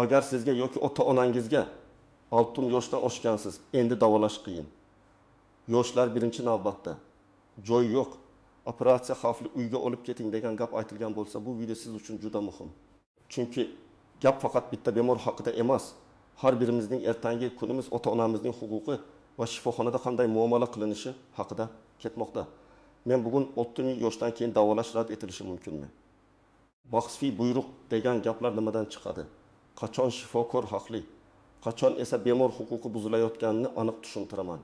Agar sizga yoki ota-onangizga 6 yoshdan oshgansiz, endi davolash qiyin. Yoshlar birinchi navbatda. Joy yo'q. Operatsiya xavfli, uyga olib keting degan gap aytilgan bo'lsa, bu video siz uchun juda muhim. Chunki gap faqat bitta bemor haqida emas. Har birimizning ertangi kunimiz ota-onamizning huquqi va shifoxonada qanday muomala qilinishi haqida ketmoqda. Men bugun 6 yoshdan keyin davolash rad etilishi mumkinmi? Baxsfiy buyruq degan gaplar nimadan chiqadi? Qachon shifokor haqli, qachon esa bemor huquqi buzilayotganini aniq tushuntiraman.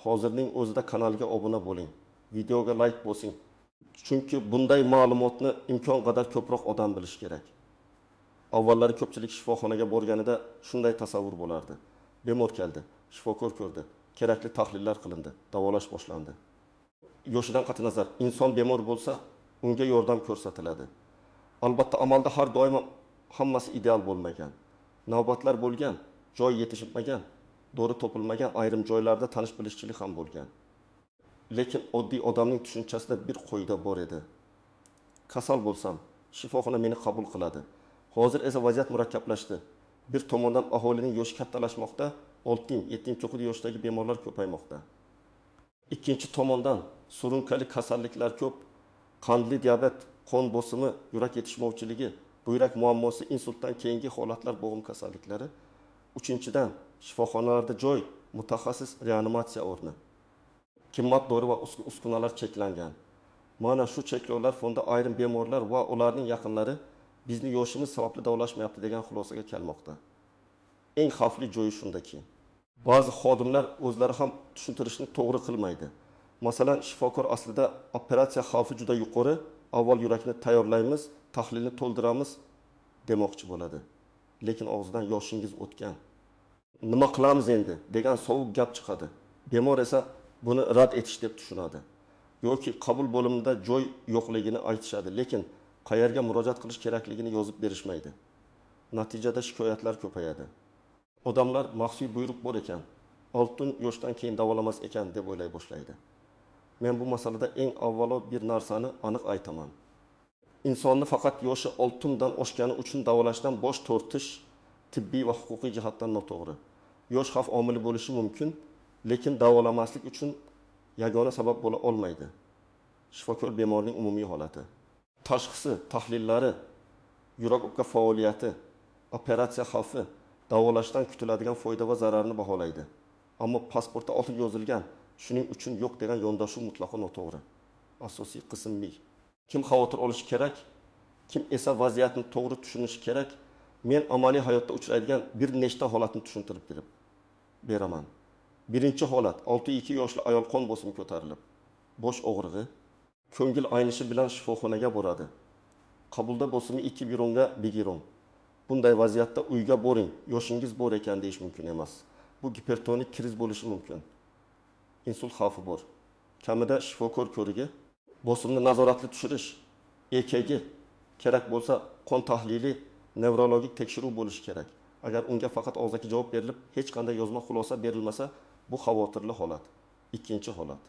Hozirning o'zida kanalga obuna bo'ling, videoga like bosing. Chunki bunday ma'lumotni imkon qadar ko'proq odam bilish kerak. Avvallari ko'pchilik shifoxonaga borganida shunday tasavvur bo'lardi. Bemor keldi, shifokor ko'rdi, kerakli tahlillar qilindi, davolash boshlandi. Yoshidan qat'iy nazar, inson bemor bo'lsa, unga yordam ko'rsatiladi. Albatta amalda har doim hammasi ideal bo'lmagan. Navbatlar bo'lgan, joy yetishmagan, dori topilmagan, ayrim joylarda tanish-bilishchilik ham bo'lgan. Lekin oddiy odamning tushunchasida bir qo'yda bor edi. Kasal bo'lsam, shifoxona meni qabul qiladi. Hozir esa vaziyat murakkablashdi. Bir tomondan aholining yoshi kattalashmoqda, 6, 7, 9 yoshdagi bemorlar ko'paymoqda. Ikkinchi tomondan surunkali kasalliklar ko'p, qandli diabet, qon bosimi, yurak yetishmovchiligi, buyrak muammosi, insultdan keyingi holatlar, bo'g'im kasalliklari. Uchinchidan shifoxonalarda joy, mutaxassis reanimatsiya o'rni. Qimmat dori va uskunalar cheklangan. Mana shu cheklovlar fonda ayrim bemorlar va ularning yaqinlari bizni yoshimiz sababli davolashmayapti degan xulosaga kelmoqda. Eng xavfli joyi shundaki, ba'zi xodimlar o'zlari ham tushuntirishni to'g'ri qilmaydi. Masalan, shifokor aslida operatsiya xavfi juda yuqori, avval yurakni tayyorlaymiz, tahlilni to'ldiramiz demoqchi bo'ladi. Lekin og'zidan yoshingiz o'tgan. Nima qilamiz endi degan sovuq gap chiqadi. Bemor esa buni rad etish deb tushunadi. Yoki qabul bo'limida joy yo'qligini aytishadi, lekin qayerga murojaat qilish kerakligini yozib berishmaydi. Natijada shikoyatlar ko'payadi. Odamlar maxfiy buyruq bor ekan, 6 yoshdan keyin davolamas ekan deb o'ylay boshlaydi. Men bu masalada eng avvalo bir narsani aniq aytaman. Insonni faqat yoshi 6 dan oshgani uchun davolashdan bosh tortish tibbiy va huquqiy jihatdan noto'g'ri. Yosh xavf omili bo'lishi mumkin, lekin davolamaslik uchun yagona sabab bo'la olmaydi. Shifokor bemorning umumiy holati, tashxisi, tahlillari, yurak-o'pka faoliyati, operatsiya xavfi, davolashdan kutiladigan foyda va zararni baholaydi. Ammo pasportda olib yozilgan, shuning uchun yo'q degan yondashuv mutlaqo noto'g'ri. Asosiy qism mi. Kim xavotir olishi kerak, kim esa vaziyatni to'g'ri tushunishi kerak. Men amaliy hayotda uchraydigan bir nechta holatni tushuntirib beraman. Birinchi holat, 6-2 yoshli ayol qon bosimi ko'tarilib, bosh og'rig'i, ko'ngil aynishi bilan shifoxonaga boradi. Qabulda bosimi 2 bironga bigiron. Bunday vaziyatda uyga boring, yoshingiz bor ekan deyish mumkin emas. Bu gipertonik kriz bo'lishi mumkin. Insult xavfi bor. Kamida shifokor ko'rigi, bosimni nazoratli tushirish, EKG, kerak bo'lsa qon tahlili, nevrologik tekshiruv bo'lishi kerak. Agar unga faqat og'zaki javob berilib, hech qanday yozma xulosa berilmasa, bu xavotirli holat. Ikkinchi holat.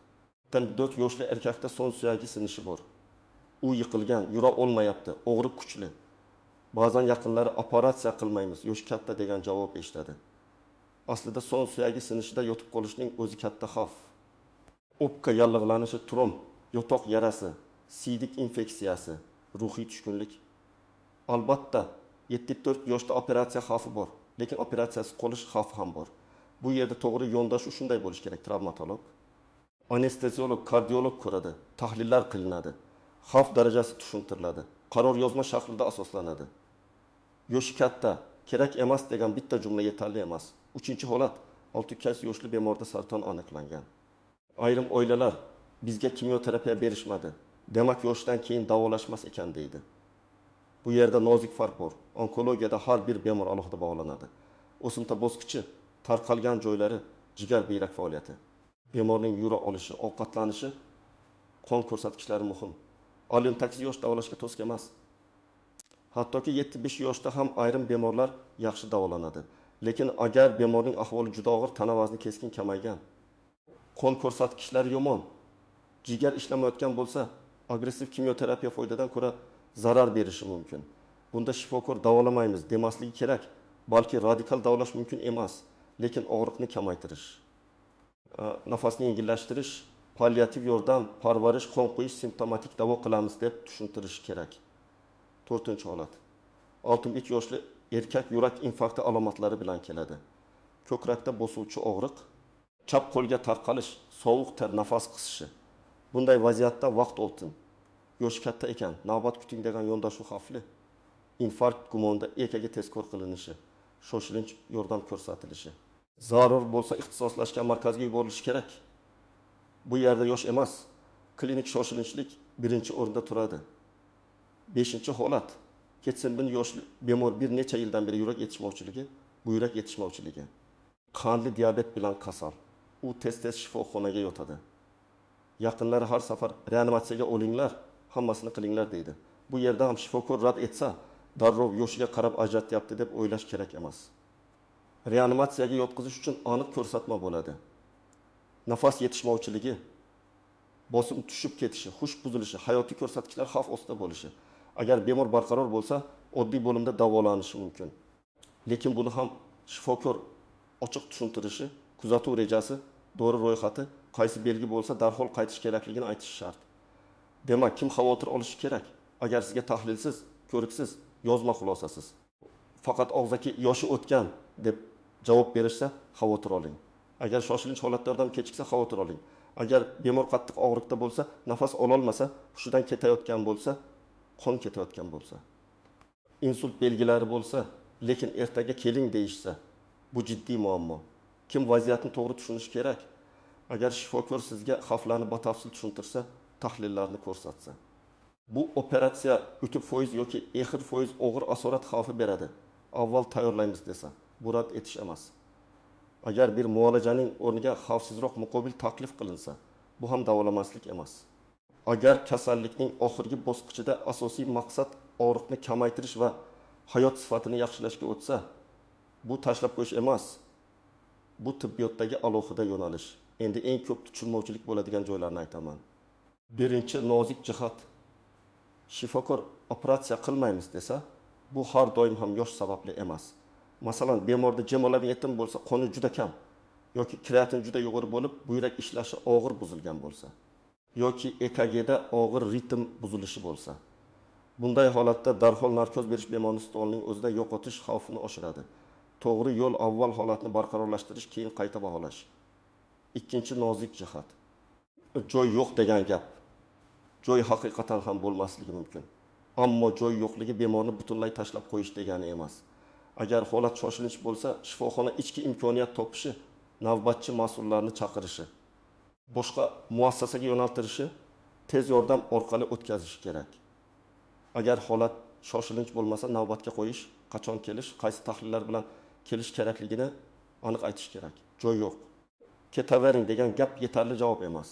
4 yoshli erkakda son suyagi sinishi bor. U yiqilgan, yura olmayapti, og'riq kuchli. Ba'zan yaqinlari operatsiya qilmaymiz, yosh katta degan javob eshitadi. Aslida son suyagi sinishida yotib qolishning o'zi katta xavf. O'pka yallig'lanishi, tromb, yotoq yarasi, siydik infeksiyasi, ruhiy tushkunlik. Albatta, 74 yoshda operatsiya xavfi bor, lekin operatsiyasiz qolish xavfi ham bor. Bu yerda to'g'ri yondashuv shunday bo'lishi kerak. Travmatolog, anesteziolog, kardiolog ko'radi, tahlillar qilinadi, xavf darajasi tushuntiriladi, qaror yozma shaklida asoslanadi. Yoshi katta, kerak emas degan bitta jumla yetarli emas. Uchinchi holat, 6 yoshli bemorda saraton aniqlangan. Ayrim oilalar bizga kimyoterapiya berishmadi, demak yoshdan keyin davolashmas ekan deydi. Bu yerda nozik farq bor. Onkologiyada har bir bemor alohida bog'lanadi. O'simta bosqichi, tarqalgan joylari, jigar buyrak faoliyati, bemorning yura olishi, ovqatlanishi, qon ko'rsatkichlari muhim. Olim taksi yosh davolashga to'sqa emas. Hattoki 7-5 yoshda ham ayrim bemorlar yaxshi davolanadi. Lekin agar bemorning ahvoli juda og'ir, tana vazni keskin kamaygan, qon ko'rsatkichlari yomon, jigar ishlamayotgan bo'lsa, agressiv kimyoterapiya foydadan ko'ra zarar berishi mumkin. Bunda shifokor davolamaymiz demasligi kerak. balki radikal davolash mumkin emas, lekin og'riqni kamaytirish, nafasni yengillashtirish, palliativ yordam, parvarish, qon quyish, simptomatik davo qilamiz deb tushuntirish kerak. 4-holat. 6 yoshli erkak yurak infarkti alomatlari bilan keladi. Ko'krakda bosuvchi og'riq, chap qo'lga tarqalish, sovuq ter, nafas qisishi. Bunday vaziyatda vaqt o'tin. Yosh katta ekan, navbat kuting degan yondashuv xavfli. Infarkt gumonida EKG tezkor qilinishi, shoshilinch yordam ko'rsatilishi. Zarur bo'lsa ixtisoslashgan markazga yuborilishi kerak. Bu yerda yosh emas, klinik shoshilinchlik birinchi o'rinda turadi. 5-holat. Ketsinbin yoshli bemor bir necha yildan beri yurak yetishmovchiligi, buyrak yetishmovchiligi. Qandli diabet bilan kasal. U tez-tez shifoxonaga yotadi. Yaqinlari har safar reanimatsiyaga olinglar, hammasini qilinglar deydi. Bu yerda ham shifokor rad etsa, darrov yoshiga qarab ajratyapti deb o'ylash kerak emas. Reanimatsiyaga yotqizish uchun aniq ko'rsatma bo'ladi. Nafas yetishmovchiligi, bosim tushib ketishi, hush buzilishi, hayotiy ko'rsatkichlar xavf ostida bo'lishi. Agar bemor barqaror bo'lsa, oddiy bo'limda davolanishi mumkin. Lekin buni ham shifokor ochiq tushuntirishi, kuzatuv rejasi, dori ro'yxati, qaysi belgi bo'lsa darhol qaytish kerakligini aytish shart. Demak, kim xavotir olishi kerak? Agar sizga tahlilsiz, ko'riksiz, yozma xulosasiz, faqat og'zaki yoshi o'tgan deb javob berishsa, xavotir oling. Agar shoshilinch holatlardan kechiksa, xavotir oling. Agar bemor qattiq og'riqda bo'lsa, nafas ola olmasa, hushidan ketayotgan bo'lsa, qon ketayotgan bo'lsa, insult belgilari bo'lsa, lekin ertaga keling deyishsa, bu jiddiy muammo. Kim vaziyatni to'g'ri tushunishi kerak? Agar shifokor sizga xavflarni batafsil tushuntirsa, tahlillarni ko'rsatsa. Bu operatsiya 3% yoki %4% og'ir asorat xavfi beradi. Avval tayyorlaymiz desa, bu rad etish emas. Agar bir muolajaning o'rniga xavfsizroq muqobil taklif qilinsa, bu ham davolamaslik emas. Agar kasallikning oxirgi bosqichida asosiy maqsad og'riqni kamaytirish va hayot sifatini yaxshilashga o'tsa, bu tashlab qo'yish emas. Bu tibbiyotdagi alohida yo'nalish. Endi eng ko'p tushunmovchilik bo'ladigan joylarni aytaman. Birinchi nozik jihat. Shifokor operatsiya qilmaymiz desa, bu har doim ham yosh sababli emas. Masalan, bemorda gemoglobitin bo'lsa, qoni juda kam yoki kreatin juda yuqori bo'lib, buyrak ishlashi og'ir buzilgan bo'lsa, yoki EKGda og'ir ritm buzilishi bo'lsa. Bunday holatda darhol narkoz berish bemorning stolining o'zida yo'qotish xavfini oshiradi. To'g'ri yo'l avval holatni barqarorlashtirish, keyin qayta baholash. Ikkinchi nozik jihat. Joy yo'q degan gap. Joy haqiqatan ham bo'lmasligi mumkin. Ammo joy yo'qligi bemorni butunlay tashlab qo'yish degani emas. Agar holat shoshilinch bo'lsa, shifoxona ichki imkoniyat topishi, navbatchi mas'ullarni chaqirishi, boshqa muassasaga yo'naltirishi, tez yordam orqali o'tkazish kerak. Agar holat shoshilinch bo'lmasa, navbatga qo'yish, qachon kelish, qaysi tahlillar bilan kelish kerakligini aniq aytish kerak. Joy yo'q. Ketavering degan gap yetarli javob emas.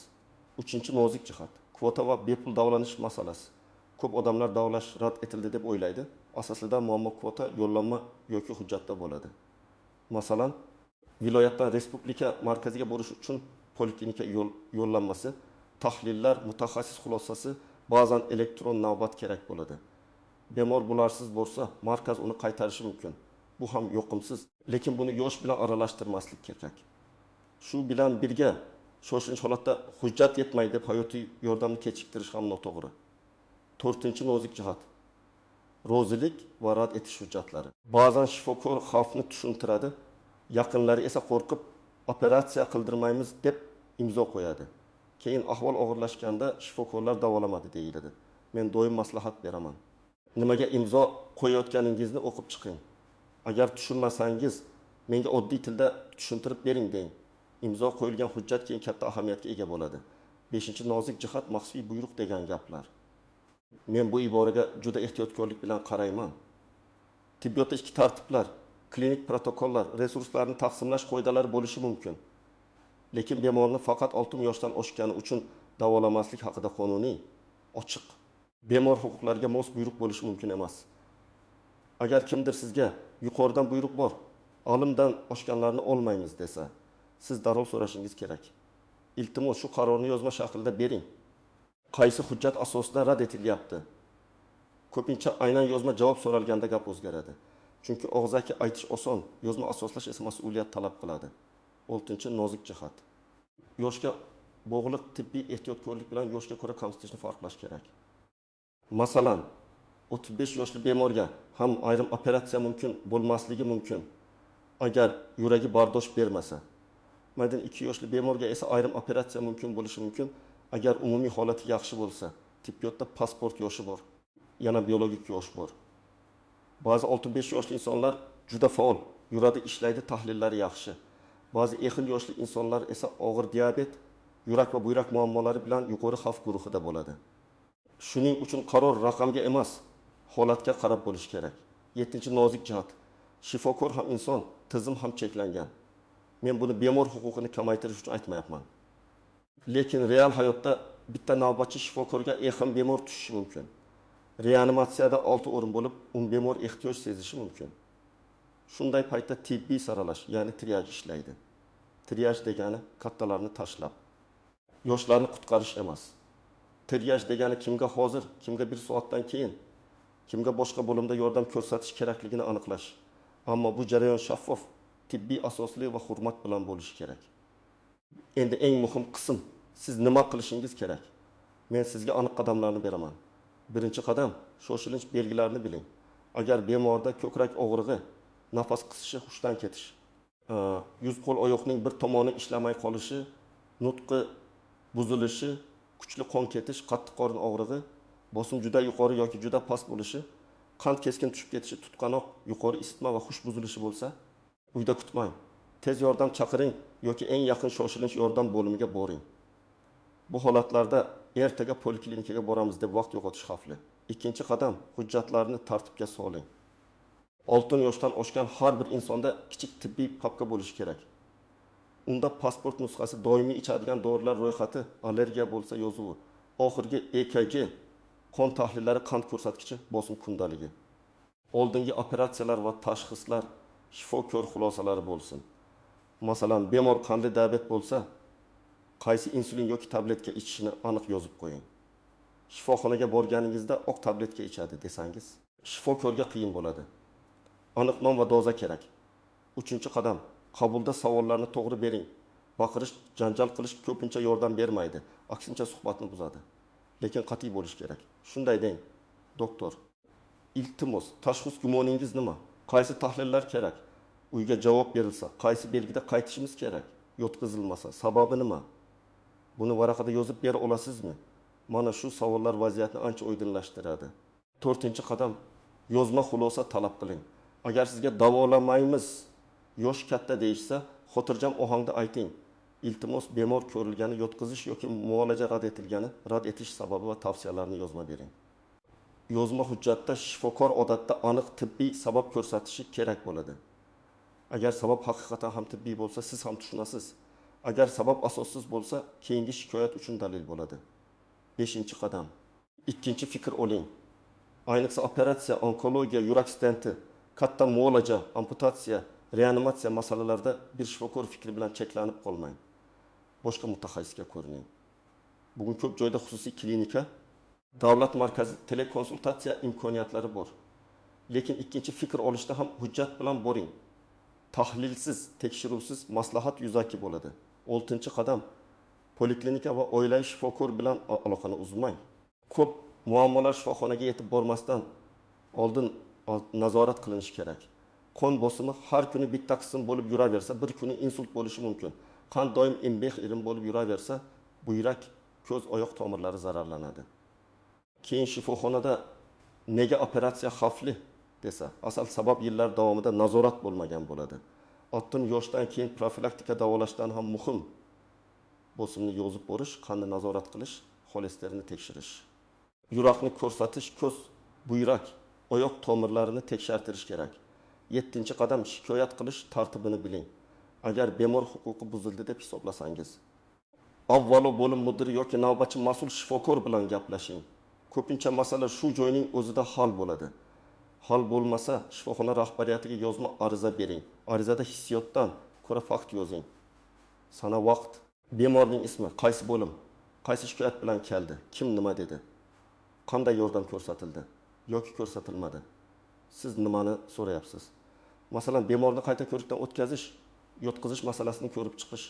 Uchinchi nozik jihat. Kvota va bepul davolanish masalasi. Ko'p odamlar davolash rad etildi deb o'ylaydi. Aslida muammo kvota, yo'llanma yoki hujjatda bo'ladi. Masalan, viloyatdan respublika markaziga borish uchun poliklinika yo'llanmasi, tahlillar, mutaxassis xulosasi, ba'zan elektron navbat kerak bo'ladi. Bemor bularsiz bo'lsa, markaz uni qaytarishi mumkin. Bu ham yoqimsiz, lekin buni yosh bilan aralashtirmaslik kerak. Shu bilan birga shoshilinch holatda hujjat yetmaydi deb hayotiy yordamni kechiktirish ham noto'g'ri. 4-nozik jihat. Rozilik va rad etish hujjatlari. Ba'zan shifokor xavfni tushuntiradi, yaqinlari esa qo'rqib operatsiya qildirmaymiz deb imzo qo'yadi. Keyin ahvol og'irlashganda shifokorlar davolamadi deyiladi. Men doim maslahat beraman. Nimaga imzo qo'yayotganingizni o'qib chiqing. Agar tushunmasangiz, menga oddiy tilda tushuntirib bering deng. Imzo qo'yilgan hujjat keyin katta ahamiyatga ega bo'ladi. 5-nozik jihat maxfiy buyruq degan gaplar. Men bu iboraga juda ehtiyotkorlik bilan qarayman. Tibbiyotda ikki tartiblar, klinik protokollar, resurslarni taqsimlash qoidalari bo'lishi mumkin. Lekin bemorni faqat 6 yoshdan oshgani uchun davolamaslik haqida qonuniy, ochiq, bemor huquqlariga mos buyruq bo'lishi mumkin emas. Agar kimdir sizga yuqoridan buyruq bor, olimdan oshganlarni olmaymiz desa, siz darhol so'rashingiz kerak. Iltimos shu qarorni yozma shaklida bering. Qaysi hujjat asosida rad etilyapti? Ko'pincha aynan yozma javob so'ralganda gap o'zgaradi. Chunki og'zaki aytish oson, yozma asoslash esa mas'uliyat talab qiladi. 6. Nozik jihat. Yoshga bog'liq tibbiy ehtiyotkorlik bilan yoshga ko'ra kamsitishni farqlash kerak. Masalan, 35 yoshli bemorga ham ayrim operatsiya mumkin bo'lmasligi mumkin. Agar yuragi bardosh bermasa. Maydan 2 yoshli bemorga esa ayrim operatsiya mumkin bo'lishi mumkin. Agar umumiy holati yaxshi bo'lsa, tibbiyotda pasport yoshi bor, yana biologik yosh bor. Ba'zi 65 yoshli insonlar juda faol, yuradi, ishlaydi, tahlillari yaxshi. Ba'zi ehil yoshli insonlar esa og'ir diabet, yurak va buyrak muammolari bilan yuqori xavf guruhida bo'ladi. Shuning uchun qaror raqamga emas, holatga qarab bo'lish kerak. 7. Nozik jihat. Shifokor ham inson, tizim ham cheklangan. Men buni bemor huquqini kamaytirish uchun aytmayapman. Lekin real hayotda bitta navbatchi shifokorga ham bemor tushishi mumkin. Reanimatsiyada 6 o'rin bo'lib, bemor ehtiyoj sezishi mumkin. Shunday paytda tibbiy saralash, ya'ni triaj ishlaydi. Triaj degani kattalarni tashlab, yoshlarni qutqarish emas. Triaj degani kimga hozir, kimga 1 soatdan keyin, kimga boshqa bo'limda yordam ko'rsatish kerakligini aniqlash. Ammo bu jarayon shaffof, tibbiy asosli va hurmat bilan bo'lishi kerak. Endi eng muhim qism, siz nima qilishingiz kerak? Men sizga aniq qadamlarni beraman. Birinchi qadam, shoshilinch belgilarini biling. Agar bemorda ko'krak og'rig'i, nafas qisishi, hushdan ketish, yuz qo'l oyoqning bir tomoni ishlamay qolishi, nutqi buzilishi, kuchli qon ketish, qattiq qorin og'rig'i, bosim juda yuqori yoki juda past bo'lishi, qand keskin tushib ketishi, tutqanoq, yuqori isitma va hush buzilishi bo'lsa, uyda kutmang. Tez yordam chaqiring yoki eng yaqin shoshilinch yordam bo'limiga boring. Bu holatlarda ertaga poliklinikaga boramiz deb vaqt yo'qotish xavfli. Ikkinchi qadam, hujjatlarni tartibga soling. 6 yoshdan oshgan har bir insonda kichik tibbiy papka bo'lishi kerak. Unda pasport nusxasi, doimiy ichadigan dorilar ro'yxati, allergiya bo'lsa yozuvi, oxirgi EKG, qon tahlillari, qand ko'rsatkichi, bosim kundaligi. Oldingi operatsiyalar va tashxislar, shifokor xulosalari bo'lsin. Masalan, bemor qandli diabet bo'lsa, qaysi insulin yoki tabletka ichishini aniq yozib qo'ying. Shifoxonaga borganingizda oq tabletka ichadi desangiz, shifokorga qiyin bo'ladi. Aniq nom va doza kerak. 3-qadam, qabulda savollarni to'g'ri bering. Baqirish, janjal qilish ko'pincha yordam bermaydi, aksincha suhbatni buzadi. Lekin qat'iy bo'lish kerak. Shunday deng: doktor, iltimos, tashxis gumoningiz nima? Qaysi tahlillar kerak? Uyga javob berilsa, qaysi belgida qaytishimiz kerak? Yotqizilmasa, sababi nima? Buni varaqada yozib bera olasizmi? Mana shu savollar vaziyatni ancha oydinlashtiradi. 4-qadam, yozma xulosa talab qiling. Agar sizga davolamaymiz, yosh katta deyishsa, xotirjam ohangda ayting. Iltimos, bemor ko'rilgani, yotqizish yoki muolaja rad etilgani, rad etish sababi va tavsiyalarni yozma bering. Yozma hujjatda shifokor odatda aniq tibbiy sabab ko'rsatishi kerak bo'ladi. Agar sabab haqiqatan ham tibbiy bo'lsa, siz ham tushunasiz. Agar sabab asossiz bo'lsa, keyingi shikoyat uchun dalil bo'ladi. 5-qadam. Ikkinchi fikr oling. Ayniqsa operatsiya, onkologiya, yurak stenti, katta muolaja, amputatsiya, reanimatsiya masalalarida bir shifokor fikri bilan cheklanib qolmang. Boshqa mutaxassisga ko'rining. Bugun ko'p joyda xususiy klinika, davlat markazi telekonsultatsiya imkoniyatlari bor. Lekin ikkinchi fikr olishda ham hujjat bilan boring. Tahlilsiz, tekshiruvsiz maslahat yuzaki bo'ladi. 6-qadam, poliklinika va oilaviy shifokor bilan aloqani uzmang. Ko'p muammolar shifoxonaga yetib bormasdan oldin nazorat qilinishi kerak. Qon bosimi har kuni bitta qism bo'lib yuraversa, bir kuni insult bo'lishi mumkin. Qand doim imbeh irim bo'lib yuraversa, buyrak, ko'z, oyoq tomirlari zararlanadi. Keyin shifoxonada nega operatsiya xavfli desa, asal sabab yillar davomida nazorat bo'lmagan bo'ladi. 60 yoshdan keyin profilaktika davolashdan ham muhim. Bosimni yozib borish, qonni nazorat qilish, xolesterinni tekshirish. Yurakni ko'rsatish, ko'z, buyrak, oyoq tomirlarini tekshartirish kerak. 7-qadam, shikoyat qilish tartibini biling. Agar bemor huquqi buzildi deb hisoblasangiz, avvalo bo'lim mudiri yoki navbatchi mas'ul shifokor bilan gaplashing. Ko'pincha masala shu joyning o'zida hal bo'ladi. Hal bo'lmasa, shifoxona rahbariyatiga yozma ariza bering. Arizada hissiyotdan ko'ra fakt yozing. Sana vaqt, bemorning ismi, qaysi bo'lim, qaysi shikoyat bilan keldi, kim nima dedi, qanday yordam ko'rsatildi yoki ko'rsatilmadi. Siz nimani so'rayapsiz? Masalan, bemorni qayta ko'rikdan o'tkazish, yotqizish masalasini ko'rib chiqish,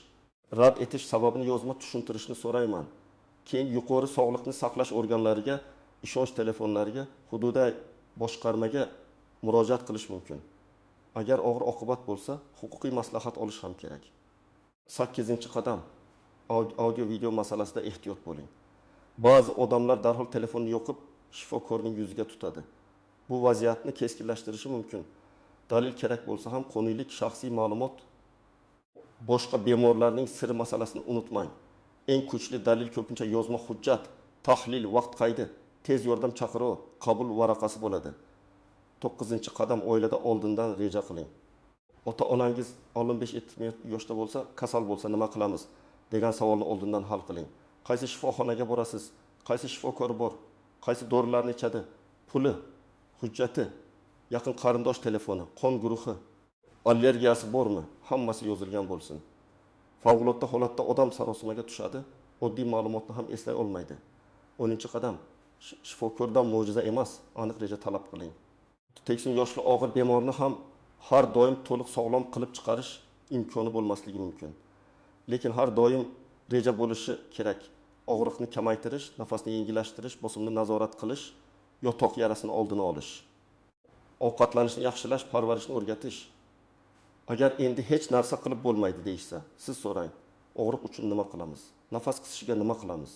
rad etish sababini yozma tushuntirishni so'rayman. Keyin yuqori sog'liqni saqlash organlariga, ishonch telefonlariga, hududiy boshqarmaga murojaat qilish mumkin. Agar og'ir oqibat bo'lsa, huquqiy maslahat olish ham kerak. 8-qadam audio video masalasida ehtiyot bo'ling. Ba'zi odamlar darhol telefonni yoqib, shifokorning yuziga tutadi. Bu vaziyatni keskinlashtirishi mumkin. Dalil kerak bo'lsa ham qonuniylik, shaxsiy ma'lumot, boshqa bemorlarning siri masalasini unutmang. Eng kuchli dalil ko'pincha yozma hujjat, tahlil, vaqt qaydi, tez yordam chaqiruvi, qabul varaqasi bo'ladi. 9-qadam oilada oldindan reja qiling. Ota-onangiz 65-70 yoshda bo'lsa, kasal bo'lsa nima qilamiz degan savolni oldindan hal qiling. Qaysi shifoxonaga borasiz? Qaysi shifokor bor? Qaysi dorilarni ichadi? Puli, hujjati, yaqin qarindosh telefoni, qon guruhi, allergiyasi bormi? Hammasi yozilgan bo'lsin. Favqulodda holatda odam sarosimaga tushadi, oddiy ma'lumotni ham eslay olmaydi. 10-qadam shifokordan mo'jiza emas, aniq reja talab qiling. Teksin yoshli og'ir bemorni ham har doim to'liq sog'lom qilib chiqarish imkoni bo'lmasligi mumkin. Lekin har doim reja bo'lishi kerak. Og'riqni kamaytirish, nafasni yengillashtirish, bosimni nazorat qilish, yotoq yarasini oldini olish, ovqatlanishni yaxshilash, parvarishni o'rgatish. Agar endi hech narsa qilib bo'lmaydi deyishsa, siz so'rang, og'riq uchun nima qilamiz? Nafas qisishiga nima qilamiz?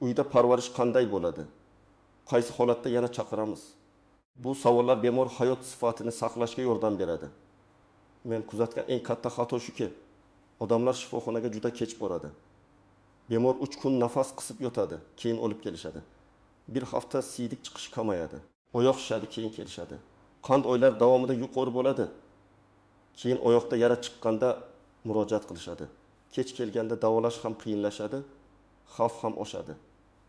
Uyda parvarish qanday bo'ladi? Qaysi holatda yana chaqiramiz? Bu savollar bemor hayot sifatini saqlashga yordam beradi. Men kuzatgan eng katta xato shuki, odamlar shifoxonaga juda kech boradi. Bemor 3 kun nafas qisib yotadi, keyin olib kelishadi. Bir hafta siydik chiqish kamayadi. Oyoq shishadi, keyin kelishadi. Qand oylar davomida yuqori bo'ladi. Keyin oyoqda yara chiqqanda murojaat qilishadi. Kech kelganda davolash ham qiyinlashadi, xavf ham oshadi.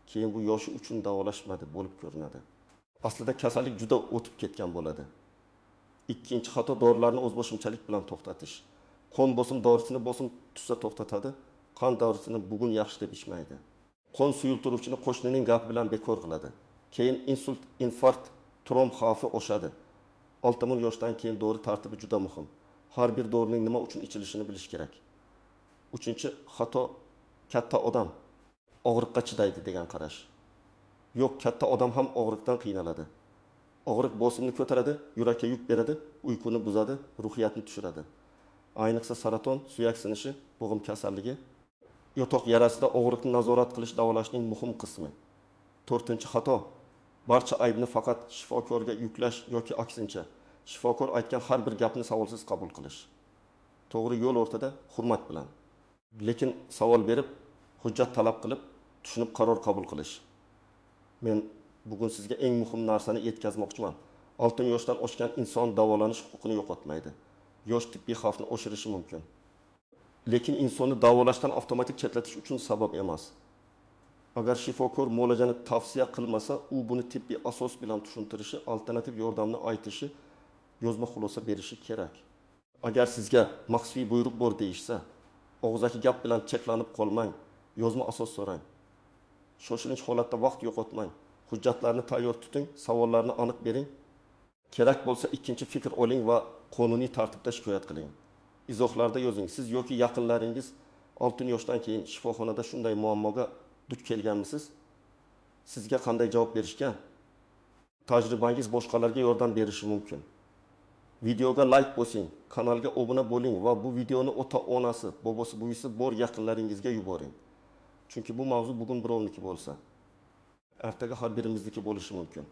Keyin bu yoshi uchun davolashmadi bo'lib ko'rinadi. Aslida kasallik juda o'tib ketgan bo'ladi. 2-xato dorilarni o'zboshimchalik bilan to'xtatish. Qon bosim dorisini bosim tushsa to'xtatadi, qon dorisini bugun yaxshi deb ichmaydi. Qon suyultiruvchini qo'shnining gapi bilan bekor qiladi. Keyin insult, infarkt, tromb xavfi oshadi. 60 yoshdan keyin dori tartibi juda muhim. Har bir dorining nima uchun ichilishini bilish kerak. 3-xato katta odam og'riqqa chidaydi degan qarash. Yo'q, katta odam ham og'riqdan qiynaladi. Og'riq bosimni ko'taradi, yurakka yuk beradi, uyquni buzadi, ruhiyatni tushiradi. Ayniqsa saraton, suyak sinishi, bo'g'im kasalligi, yotoq yarasida og'riqni nazorat qilish davolashning muhim qismi. 4-xato barcha aybni faqat shifokorga yuklash yoki aksincha, shifokor aytgan har bir gapni savolsiz qabul qilish. To'g'ri yo'l o'rtada, hurmat bilan. Lekin savol berib, hujjat talab qilib, tushunib qaror qabul qilish. Men bugun sizga eng muhim narsani yetkazmoqchiman. 6 yoshdan oshgan inson davolanish huquqini yo'qotmaydi. Yosh tibbiy xavfni oshirishi mumkin. Lekin insonni davolashdan avtomatik chetlatish uchun sabab emas. Agar shifokor muolajani tavsiya qilmasa, u buni tibbiy asos bilan tushuntirishi, alternativ yordamni aytishi, yozma xulosa berishi kerak. Agar sizga maxfiy buyruq bor deyishsa, og'zaki gap bilan cheklanib qolmang, yozma asos so'rang. Shoshilinch holatda vaqt yo'qotmang. Hujjatlarni tayyor tuting, savollarni aniq bering. Kerak bo'lsa ikkinchi fikr oling va qonuniy tartibda shikoyat qiling. Izohlarda yozing. Siz yoki yaqinlaringiz 6 yoshdan keyin shifoxonada shunday muammoga duch kelganmisiz? Sizga qanday javob berishgan? Tajribangiz boshqalarga yordam berishi mumkin. Videoga like bosing, kanalga obuna bo'ling va bu videoni ota-onasi, bobosi, buvisi bor yaqinlaringizga yuboring. Chunki bu mavzu bugun birovniki bo'lsa, ertaga har birimizniki bo'lishi mumkin.